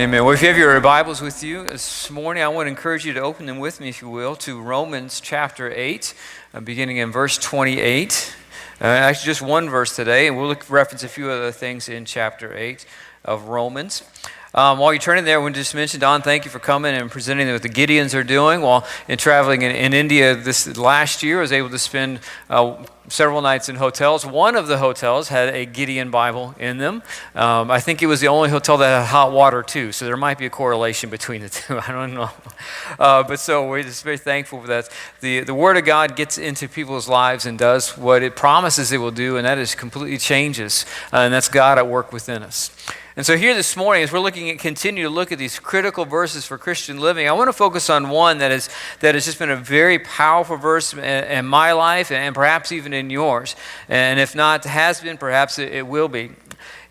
Amen. Well, if you have your Bibles with you this morning, I want to encourage you to open them with me, if you will, to Romans chapter 8, beginning in verse 28. Actually, just one verse today, and we'll reference a few other things in chapter 8 of Romans. While you're turning there, I want to just mention, Don, thank you for coming and presenting what the Gideons are doing. While in traveling in India this last year, I was able to spend several nights in hotels. One of the hotels had a Gideon Bible in them. I think it was the only hotel that had hot water too, so there might be a correlation between the two. I don't know. But so we're just very thankful for that. The Word of God gets into people's lives and does what it promises it will do, and that is completely changes. And that's God at work within us. And so here this morning, as we're continue to look at these critical verses for Christian living, I want to focus on one that has just been a very powerful verse in my life and perhaps even in yours. And if not has been, perhaps it will be.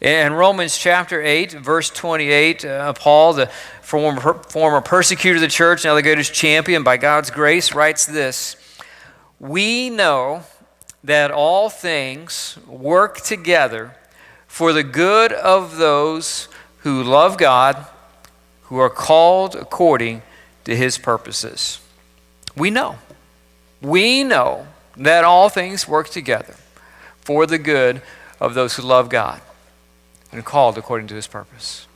In Romans chapter 8, verse 28, Paul, the former persecutor of the church, now the greatest champion by God's grace, writes this: "We know that all things work together for the good of those who love God, who are called according to His purposes." We know that all things work together for the good of those who love God and are called according to His purpose.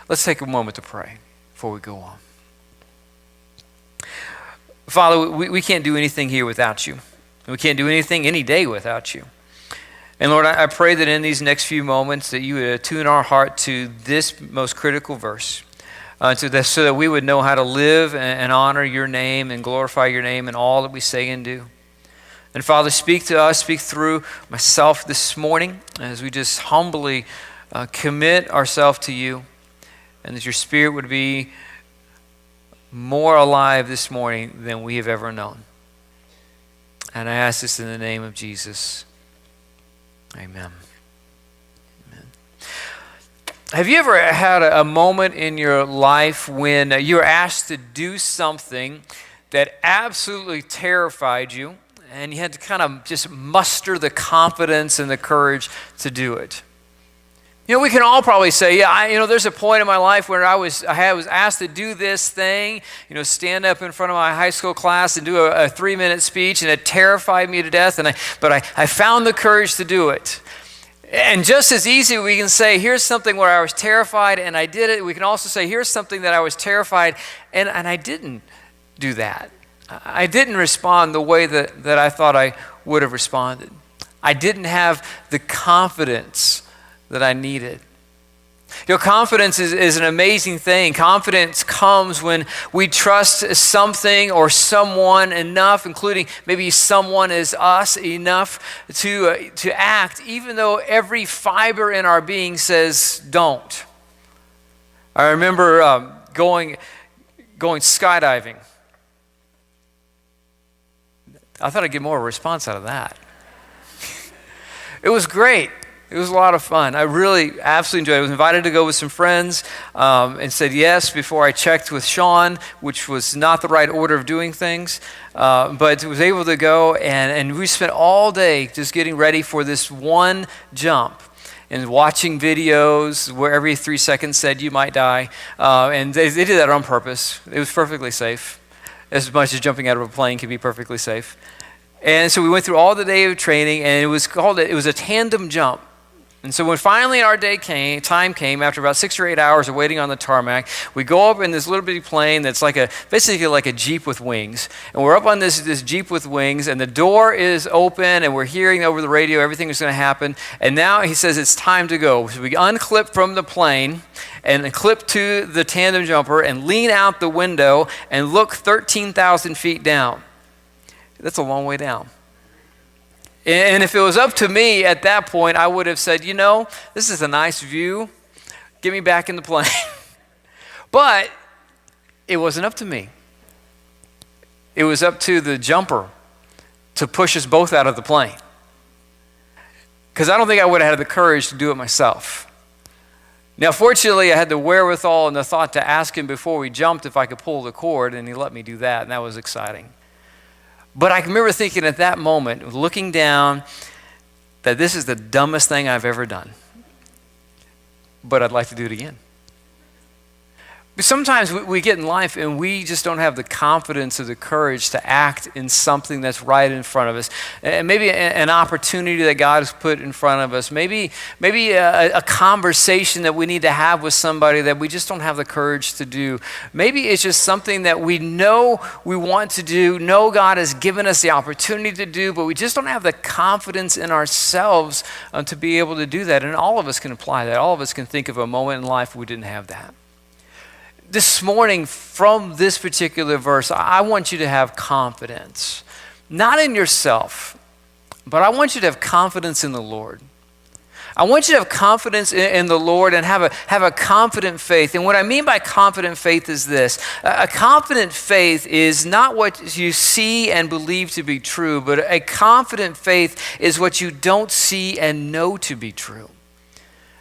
Let's take a moment to pray before we go on. Father, we can't do anything here without you. We can't do anything any day without you. And Lord, I pray that in these next few moments that you would attune our heart to this most critical verse, so that we would know how to live and honor your name and glorify your name in all that we say and do. And Father, speak to us, speak through myself this morning as we just humbly commit ourselves to you, and that your Spirit would be more alive this morning than we have ever known. And I ask this in the name of Jesus. Amen. Amen. Have you ever had a moment in your life when you were asked to do something that absolutely terrified you, and you had to kind of just muster the confidence and the courage to do it? You know, we can all probably say, yeah, there's a point in my life where I was asked to do this thing, stand up in front of my high school class and do a 3-minute speech, and it terrified me to death, but I found the courage to do it. And just as easy, we can say, here's something where I was terrified and I did it. We can also say, here's something that I was terrified and I didn't do that. I didn't respond the way that I thought I would have responded. I didn't have the confidence that I needed. Confidence is an amazing thing. Confidence comes when we trust something or someone enough, including maybe someone is us, enough to act, even though every fiber in our being says don't. I remember going skydiving. I thought I'd get more of a response out of that. It was great. It was a lot of fun. I really absolutely enjoyed it. I was invited to go with some friends and said yes before I checked with Sean, which was not the right order of doing things, but was able to go, and we spent all day just getting ready for this one jump and watching videos where every 3 seconds said you might die, and they did that on purpose. It was perfectly safe, as much as jumping out of a plane can be perfectly safe. And so we went through all the day of training, and it was a tandem jump. And so when finally our time came, after about 6 or 8 hours of waiting on the tarmac, we go up in this little bitty plane that's basically like a Jeep with wings. And we're up on this Jeep with wings, and the door is open, and we're hearing over the radio everything is going to happen. And now he says it's time to go. So we unclip from the plane and clip to the tandem jumper and lean out the window and look 13,000 feet down. That's a long way down. And if it was up to me at that point, I would have said, this is a nice view. Get me back in the plane. But it wasn't up to me. It was up to the jumper to push us both out of the plane. Because I don't think I would have had the courage to do it myself. Now, fortunately, I had the wherewithal and the thought to ask him before we jumped if I could pull the cord, and he let me do that, and that was exciting. But I remember thinking at that moment, looking down, that this is the dumbest thing I've ever done. But I'd like to do it again. Sometimes we get in life and we just don't have the confidence or the courage to act in something that's right in front of us. And maybe an opportunity that God has put in front of us. Maybe a conversation that we need to have with somebody that we just don't have the courage to do. Maybe it's just something that we know we want to do, know God has given us the opportunity to do, but we just don't have the confidence in ourselves to be able to do that. And all of us can apply that. All of us can think of a moment in life we didn't have that. This morning, from this particular verse, I want you to have confidence, not in yourself, but I want you to have confidence in the Lord. I want you to have confidence in the Lord and have a confident faith. And what I mean by confident faith is this. A confident faith is not what you see and believe to be true, but a confident faith is what you don't see and know to be true.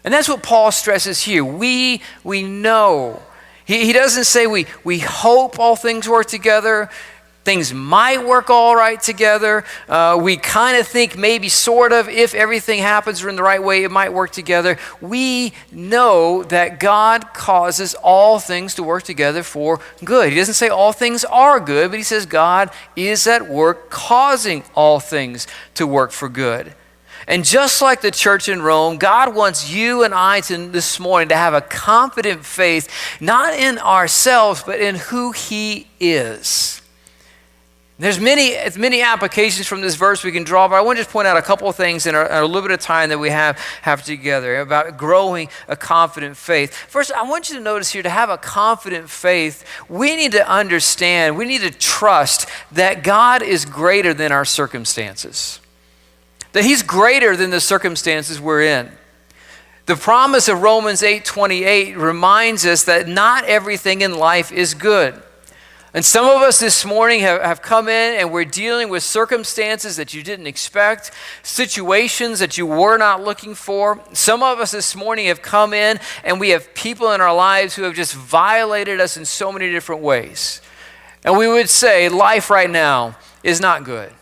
And that's what Paul stresses here. We know. He doesn't say we hope all things work together. Things might work all right together. We kind of think maybe sort of if everything happens in the right way, it might work together. We know that God causes all things to work together for good. He doesn't say all things are good, but he says God is at work causing all things to work for good. And just like the church in Rome, God wants you and I this morning to have a confident faith, not in ourselves, but in who he is. There's many applications from this verse we can draw, but I want to just point out a couple of things in a little bit of time that we have together about growing a confident faith. First, I want you to notice here, to have a confident faith, we need to understand, we need to trust that God is greater than our circumstances. That he's greater than the circumstances we're in. The promise of Romans 8:28 reminds us that not everything in life is good. And some of us this morning have come in and we're dealing with circumstances that you didn't expect, situations that you were not looking for. Some of us this morning have come in and we have people in our lives who have just violated us in so many different ways. And we would say life right now is not good.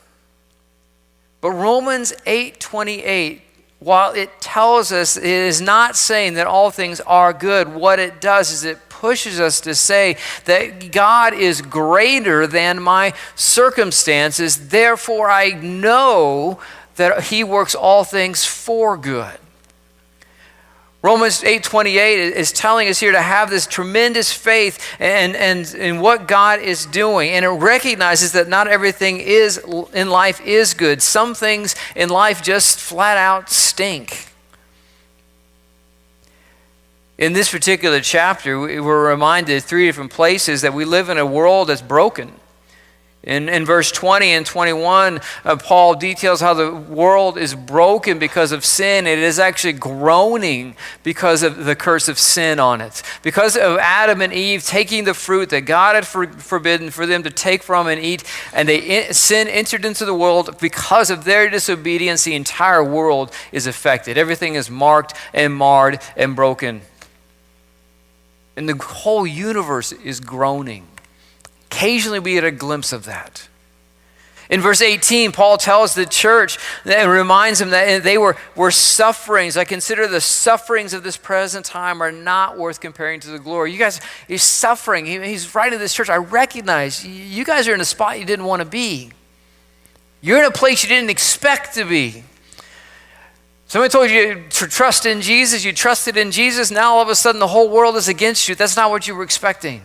But Romans 8:28, while it tells us, it is not saying that all things are good. What it does is it pushes us to say that God is greater than my circumstances. Therefore, I know that he works all things for good. Romans 8:28 is telling us here to have this tremendous faith and in what God is doing. And it recognizes that not everything in life is good. Some things in life just flat out stink. In this particular chapter, we're reminded 3 different places that we live in a world that's broken. In verse 20 and 21, Paul details how the world is broken because of sin. It is actually groaning because of the curse of sin on it. Because of Adam and Eve taking the fruit that God had forbidden for them to take from and eat, and sin entered into the world. Because of their disobedience, the entire world is affected. Everything is marked and marred and broken. And the whole universe is groaning. Occasionally we get a glimpse of that. In verse 18, Paul tells the church and reminds them that they were sufferings. I consider the sufferings of this present time are not worth comparing to the glory. You guys, you're suffering. He's writing to this church. I recognize you guys are in a spot you didn't want to be. You're in a place you didn't expect to be. Somebody told you to trust in Jesus. You trusted in Jesus. Now all of a sudden the whole world is against you. That's not what you were expecting.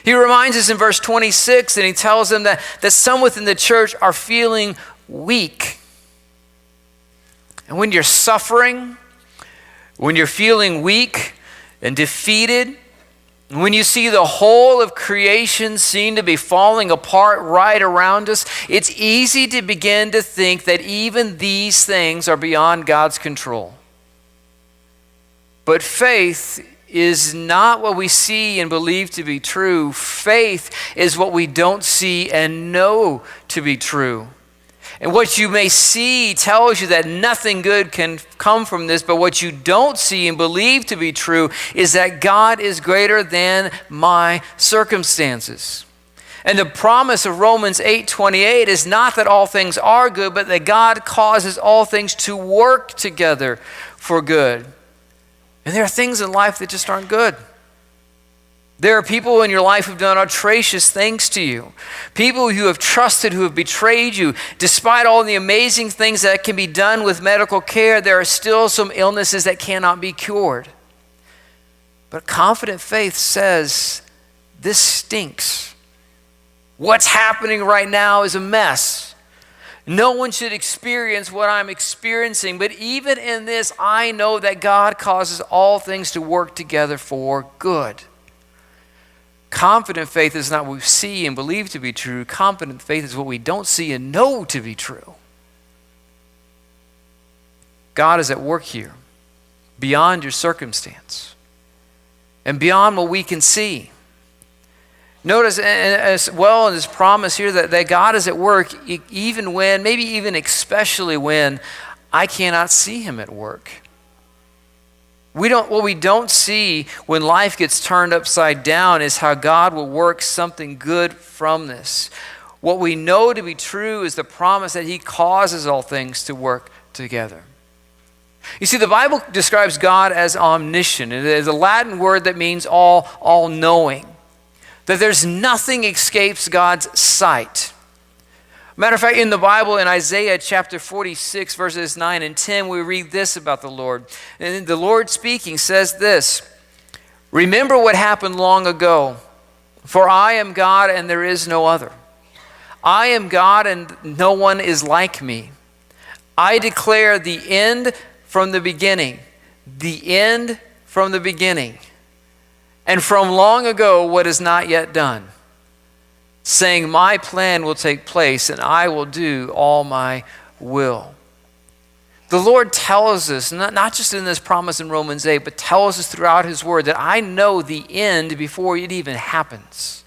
He reminds us in verse 26, and he tells them that some within the church are feeling weak. And when you're suffering, when you're feeling weak and defeated, when you see the whole of creation seem to be falling apart right around us, it's easy to begin to think that even these things are beyond God's control. But faith is not what we see and believe to be true. Faith is what we don't see and know to be true. And what you may see tells you that nothing good can come from this, but what you don't see and believe to be true is that God is greater than my circumstances. And the promise of Romans 8:28 is not that all things are good, but that God causes all things to work together for good. And there are things in life that just aren't good. There are people in your life who've done atrocious things to you. People who have trusted, who have betrayed you. Despite all the amazing things that can be done with medical care, there are still some illnesses that cannot be cured. But confident faith says, this stinks. What's happening right now is a mess. No one should experience what I'm experiencing, but even in this, I know that God causes all things to work together for good. Confident faith is not what we see and believe to be true. Confident faith is what we don't see and know to be true. God is at work here, beyond your circumstance, and beyond what we can see. Notice as well in this promise here that God is at work even when, maybe even especially when, I cannot see him at work. What we don't see when life gets turned upside down is how God will work something good from this. What we know to be true is the promise that he causes all things to work together. You see, the Bible describes God as omniscient. It is a Latin word that means all-knowing. That there's nothing escapes God's sight. Matter of fact, in the Bible, in Isaiah chapter 46, verses 9 and 10, we read this about the Lord. And the Lord speaking says this, "Remember what happened long ago, for I am God and there is no other. I am God and no one is like me. I declare the end from the beginning, the end from the beginning, and from long ago what is not yet done, saying my plan will take place and I will do all my will." The Lord tells us, not just in this promise in Romans 8, but tells us throughout his word that I know the end before it even happens.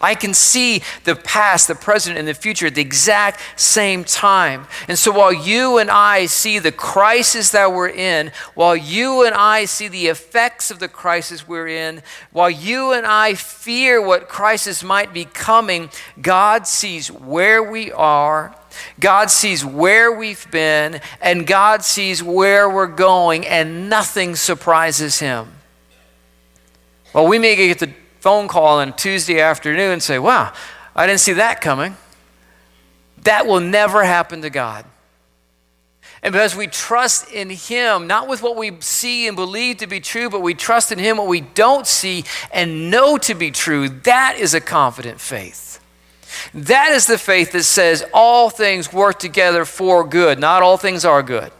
I can see the past, the present, and the future at the exact same time. And so while you and I see the crisis that we're in, while you and I see the effects of the crisis we're in, while you and I fear what crisis might be coming, God sees where we are, God sees where we've been, and God sees where we're going, and nothing surprises him. Well, we may get the phone call on Tuesday afternoon and say, wow, I didn't see that coming. That will never happen to God. And because we trust in him, not with what we see and believe to be true, but we trust in him what we don't see and know to be true, that is a confident faith. That is the faith that says all things work together for good. Not all things are good,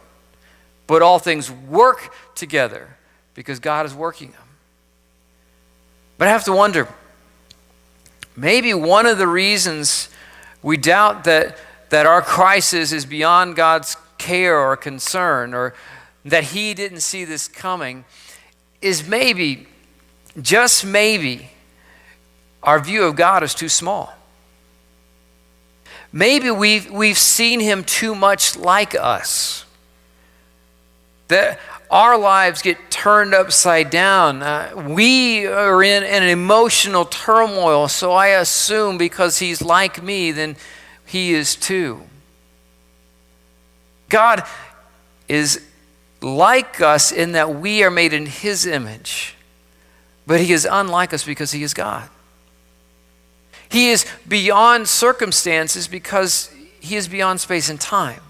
but all things work together because God is working them. But I have to wonder, maybe one of the reasons we doubt that our crisis is beyond God's care or concern, or that he didn't see this coming, is maybe, just maybe, our view of God is too small. Maybe we've seen him too much like us. That our lives get turned upside down. We are in an emotional turmoil, so I assume because he's like me, then he is too. God is like us in that we are made in his image, but he is unlike us because he is God. He is beyond circumstances because he is beyond space and time.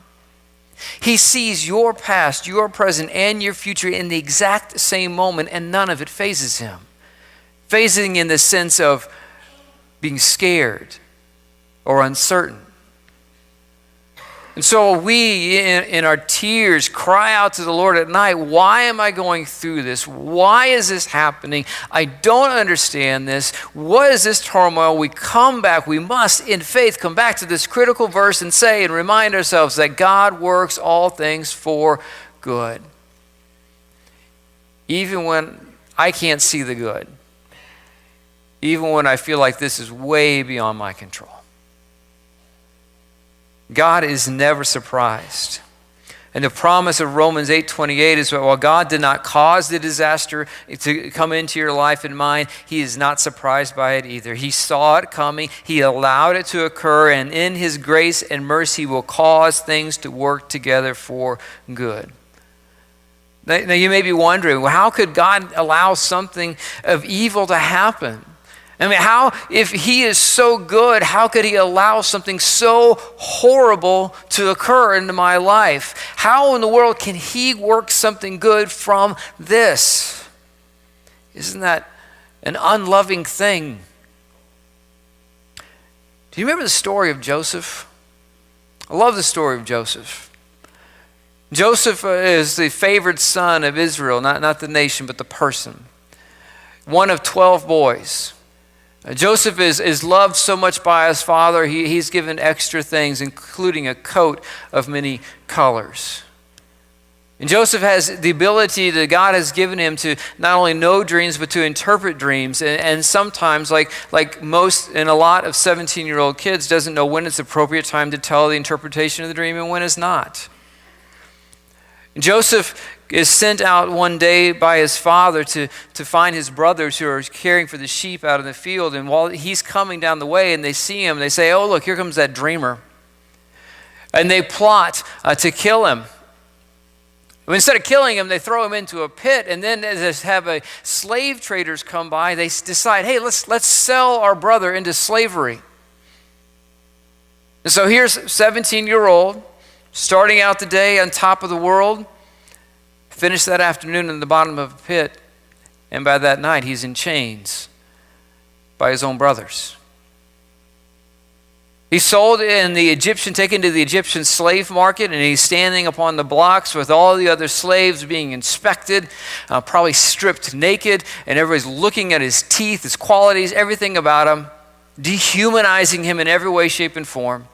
He sees your past, your present, and your future in the exact same moment, and none of it phases him. Phasing in the sense of being scared or uncertain. And so we, in our tears, cry out to the Lord at night, why am I going through this? Why is this happening? I don't understand this. What is this turmoil? We come back. We must, in faith, come back to this critical verse and say and remind ourselves that God works all things for good. Even when I can't see the good. Even when I feel like this is way beyond my control. God is never surprised. And the promise of Romans 8:28 is that while God did not cause the disaster to come into your life and mine, he is not surprised by it either. He saw it coming. He allowed it to occur. And in his grace and mercy will cause things to work together for good. Now you may be wondering, well, how could God allow something of evil to happen? I mean, if he is so good, how could he allow something so horrible to occur into my life? How in the world can he work something good from this? Isn't that an unloving thing? Do you remember the story of Joseph? I love the story of Joseph. Joseph is the favored son of Israel, not the nation, but the person. One of 12 boys. Joseph is loved so much by his father, he's given extra things, including a coat of many colors. And Joseph has the ability that God has given him to not only know dreams, but to interpret dreams. And sometimes, like most and a lot of 17-year-old kids, doesn't know when it's appropriate time to tell the interpretation of the dream and when it's not. Joseph is sent out one day by his father to find his brothers who are caring for the sheep out in the field. And while he's coming down the way and they see him, they say, "Oh, look, here comes that dreamer." And they plot to kill him. Instead of killing him, they throw him into a pit, and then as have a slave traders come by, they decide, hey, let's sell our brother into slavery. And so here's a 17-year-old starting out the day on top of the world, finished that afternoon in the bottom of a pit, and by that night he's in chains by his own brothers. He's sold in the Egyptian, taken to the Egyptian slave market, and he's standing upon the blocks with all the other slaves being inspected, probably stripped naked, and everybody's looking at his teeth, his qualities, everything about him, dehumanizing him in every way, shape, and form.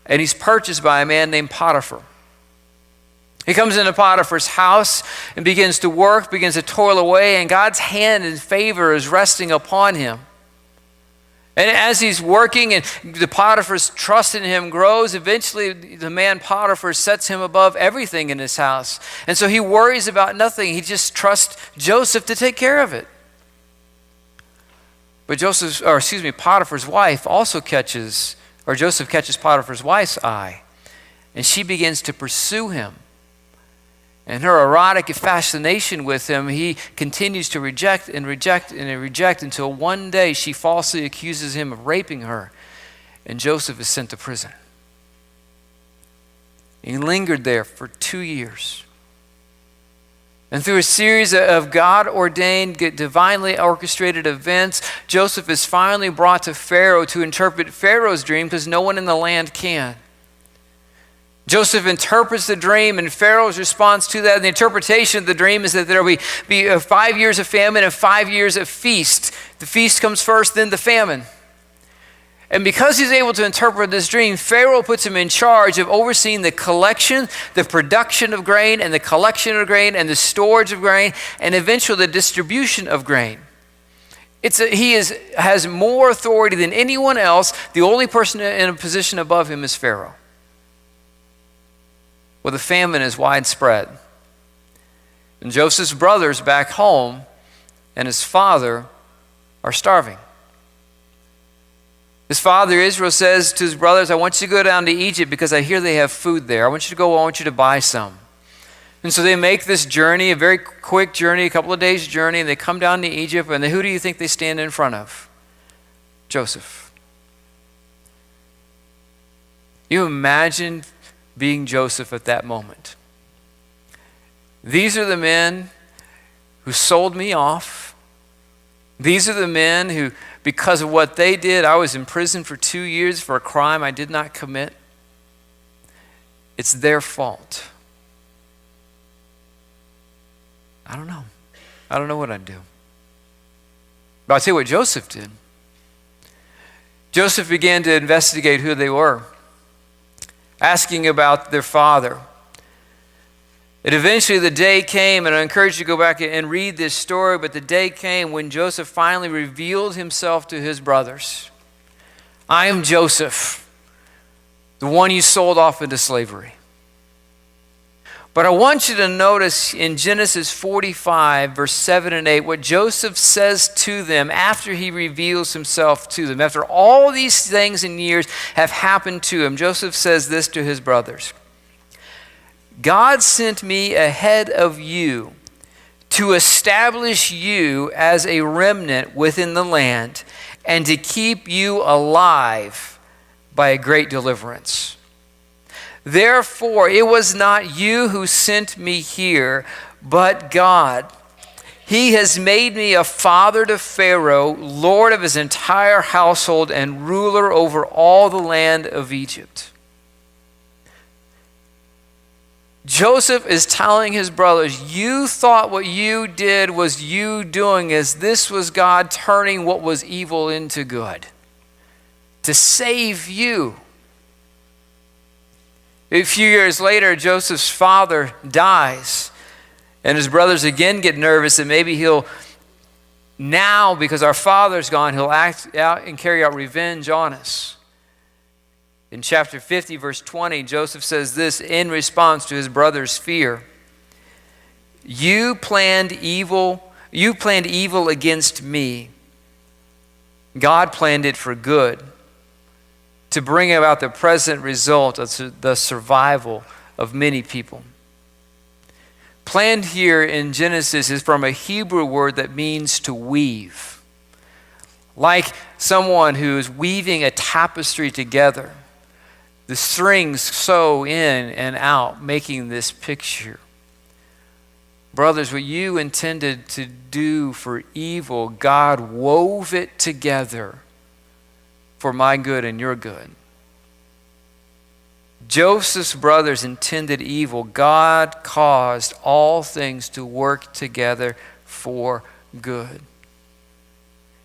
And he's purchased by a man named Potiphar. He comes into Potiphar's house and begins to work, begins to toil away, and God's hand and favor is resting upon him. And as he's working and the Potiphar's trust in him grows, eventually the man Potiphar sets him above everything in his house. And so he worries about nothing. He just trusts Joseph to take care of it. But Potiphar's wife also Joseph catches Potiphar's wife's eye. And she begins to pursue him. And her erotic fascination with him, he continues to reject until one day she falsely accuses him of raping her, and Joseph is sent to prison. He lingered there for 2 years. And through a series of God-ordained, divinely orchestrated events, Joseph is finally brought to Pharaoh to interpret Pharaoh's dream because no one in the land can. Joseph interprets the dream, and Pharaoh's response to that, and the interpretation of the dream is that there will be 5 years of famine and 5 years of feast. The feast comes first, then the famine. And because he's able to interpret this dream, Pharaoh puts him in charge of overseeing the collection, the production of grain, and the collection of grain, and the storage of grain, and eventually the distribution of grain. Has more authority than anyone else. The only person in a position above him is Pharaoh. Well, the famine is widespread. And Joseph's brothers back home and his father are starving. His father Israel says to his brothers, I want you to go down to Egypt because I hear they have food there. I want you to buy some. And so they make this journey, a very quick journey, a couple of days journey, and they come down to Egypt, and who do you think they stand in front of? Joseph. You imagine being Joseph at that moment. These are the men who sold me off. These are the men who, because of what they did, I was in prison for 2 years for a crime I did not commit. It's their fault. I don't know. I don't know what I'd do. But I'll tell you what Joseph did. Joseph began to investigate who they were, asking about their father. And eventually the day came, and I encourage you to go back and read this story, but the day came when Joseph finally revealed himself to his brothers. I am Joseph, the one you sold off into slavery. But I want you to notice in Genesis 45, verse 7 and 8, what Joseph says to them after he reveals himself to them. After all these things and years have happened to him, Joseph says this to his brothers. God sent me ahead of you to establish you as a remnant within the land and to keep you alive by a great deliverance. Therefore, it was not you who sent me here, but God. He has made me a father to Pharaoh, lord of his entire household, and ruler over all the land of Egypt. Joseph is telling his brothers, you thought what you did was you doing as this was God turning what was evil into good to save you. A few years later, Joseph's father dies, and his brothers again get nervous that maybe he'll, now because our father's gone, he'll act out and carry out revenge on us. In chapter 50, verse 20, Joseph says this in response to his brother's fear. You planned evil against me. God planned it for good, to bring about the present result of the survival of many people. Planned here in Genesis is from a Hebrew word that means to weave. Like someone who is weaving a tapestry together. The strings sew in and out, making this picture. Brothers, what you intended to do for evil, God wove it together for my good and your good. Joseph's brothers intended evil. God caused all things to work together for good.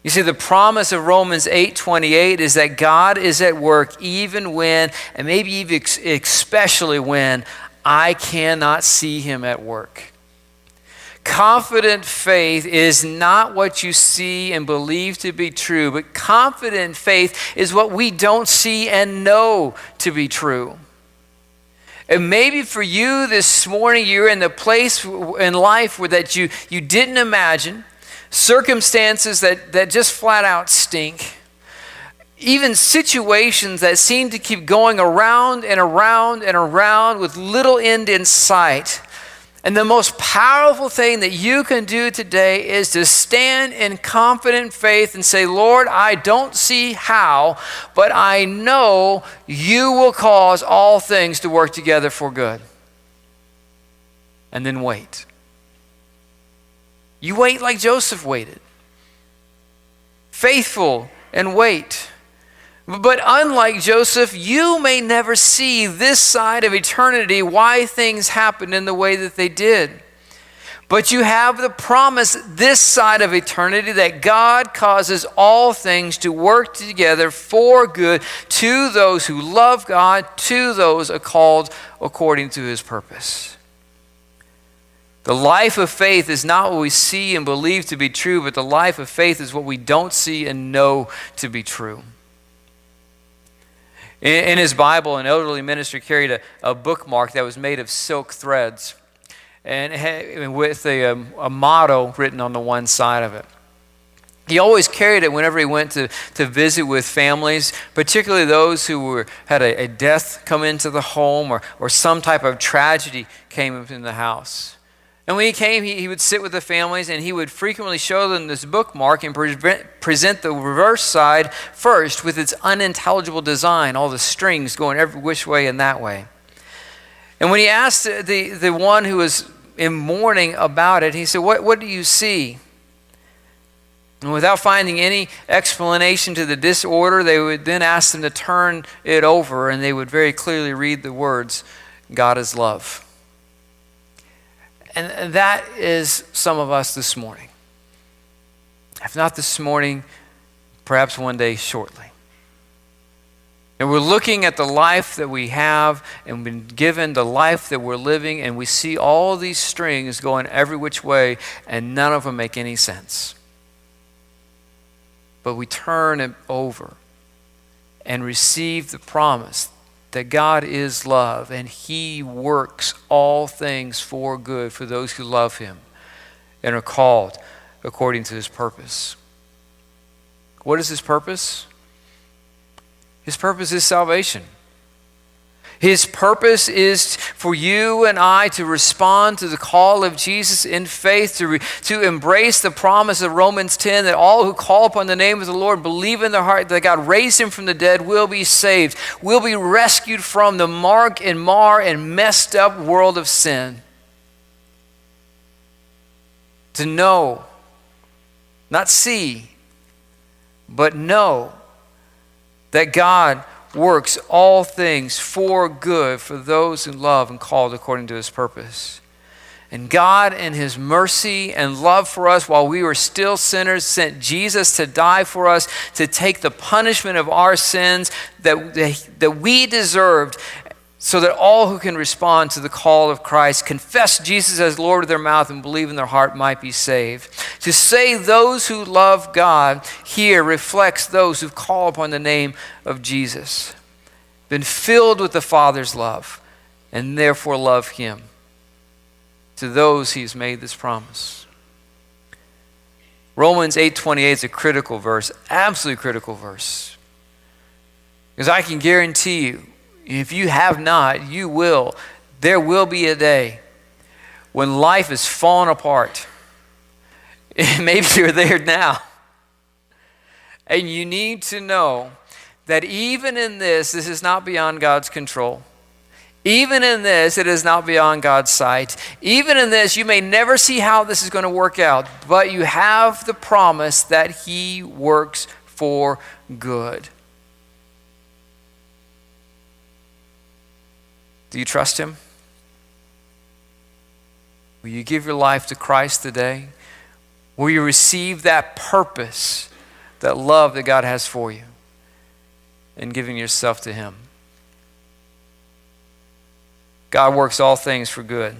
You see, the promise of Romans 8:28 is that God is at work even when, and maybe even especially when, I cannot see him at work. Confident faith is not what you see and believe to be true, but confident faith is what we don't see and know to be true. And maybe for you this morning, you're in the place in life where that you didn't imagine. Circumstances that just flat out stink. Even situations that seem to keep going around and around and around with little end in sight. And the most powerful thing that you can do today is to stand in confident faith and say, Lord, I don't see how, but I know you will cause all things to work together for good. And then wait. You wait like Joseph waited. Faithful and wait. But unlike Joseph, you may never see this side of eternity why things happened in the way that they did. But you have the promise this side of eternity that God causes all things to work together for good to those who love God, to those called according to his purpose. The life of faith is not what we see and believe to be true, but the life of faith is what we don't see and know to be true. In his Bible, an elderly minister carried a bookmark that was made of silk threads and with a motto written on the one side of it. He always carried it whenever he went to visit with families, particularly those who had a death come into the home or some type of tragedy came into the house. And when he came, he would sit with the families and he would frequently show them this bookmark and present the reverse side first with its unintelligible design, all the strings going every which way and that way. And when he asked the one who was in mourning about it, he said, what do you see? And without finding any explanation to the disorder, they would then ask them to turn it over and they would very clearly read the words, God is love. And that is some of us this morning. If not this morning, perhaps one day shortly. And we're looking at the life that we have and been given the life that we're living, and we see all these strings going every which way, and none of them make any sense. But we turn it over and receive the promise that God is love and he works all things for good for those who love him and are called according to his purpose. What is his purpose? His purpose is salvation. His purpose is for you and I to respond to the call of Jesus in faith, to embrace the promise of Romans 10 that all who call upon the name of the Lord, believe in their heart that God raised him from the dead, will be saved, will be rescued from the mark and mar and messed up world of sin. To know, not see, but know that God works all things for good for those who love and called according to his purpose. And God, in his mercy and love for us while we were still sinners, sent Jesus to die for us, to take the punishment of our sins that we deserved, so that all who can respond to the call of Christ, confess Jesus as Lord with their mouth and believe in their heart, might be saved. To say those who love God here reflects those who call upon the name of Jesus, been filled with the Father's love, and therefore love him. To those he's made this promise. Romans 8:28 is a critical verse, absolutely critical verse. Because I can guarantee you, if you have not, you will. There will be a day when life is falling apart. Maybe you're there now. And you need to know that even in this is not beyond God's control. Even in this, it is not beyond God's sight. Even in this, you may never see how this is going to work out, but you have the promise that he works for good. Do you trust him? Will you give your life to Christ today? Will you receive that purpose, that love that God has for you, and giving yourself to him? God works all things for good,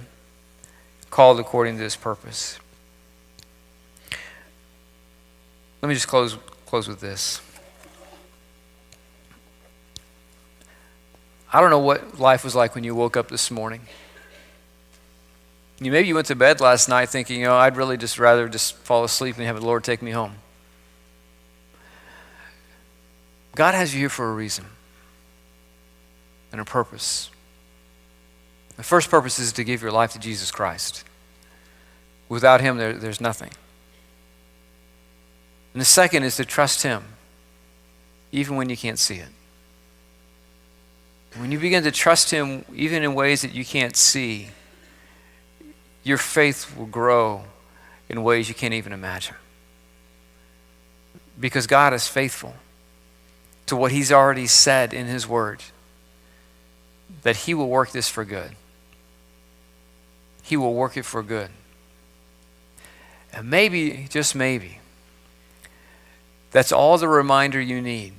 called according to his purpose. Let me just close with this. I don't know what life was like when you woke up this morning. Maybe you went to bed last night thinking, I'd really just rather just fall asleep and have the Lord take me home. God has you here for a reason and a purpose. The first purpose is to give your life to Jesus Christ. Without him, there's nothing. And the second is to trust him, even when you can't see it. When you begin to trust him, even in ways that you can't see, your faith will grow in ways you can't even imagine. Because God is faithful to what he's already said in his word, that he will work this for good. He will work it for good. And maybe, just maybe, that's all the reminder you need.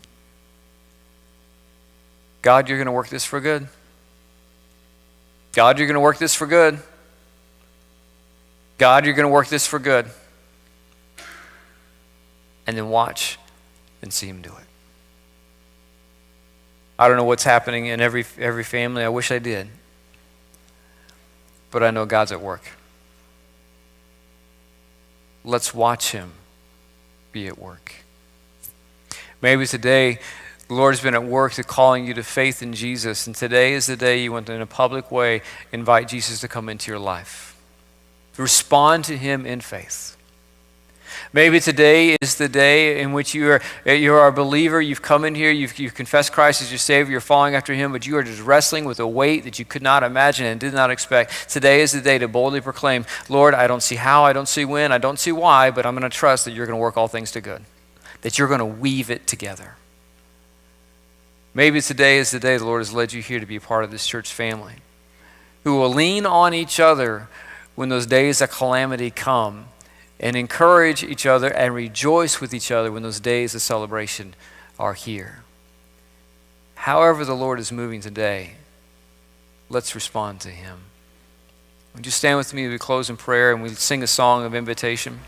God, you're going to work this for good. God, you're going to work this for good. God, you're going to work this for good. And then watch and see him do it. I don't know what's happening in every family. I wish I did. But I know God's at work. Let's watch him be at work. Maybe today, the Lord has been at work to calling you to faith in Jesus, and today is the day you want to, in a public way, invite Jesus to come into your life. Respond to him in faith. Maybe today is the day in which you are a believer, you've come in here, you've confessed Christ as your Savior, you're following after him, but you are just wrestling with a weight that you could not imagine and did not expect. Today is the day to boldly proclaim, Lord, I don't see how, I don't see when, I don't see why, but I'm going to trust that you're going to work all things to good, that you're going to weave it together. Maybe today is the day the Lord has led you here to be a part of this church family, who will lean on each other when those days of calamity come, and encourage each other and rejoice with each other when those days of celebration are here. However the Lord is moving today, let's respond to him. Would you stand with me as we close in prayer and we sing a song of invitation?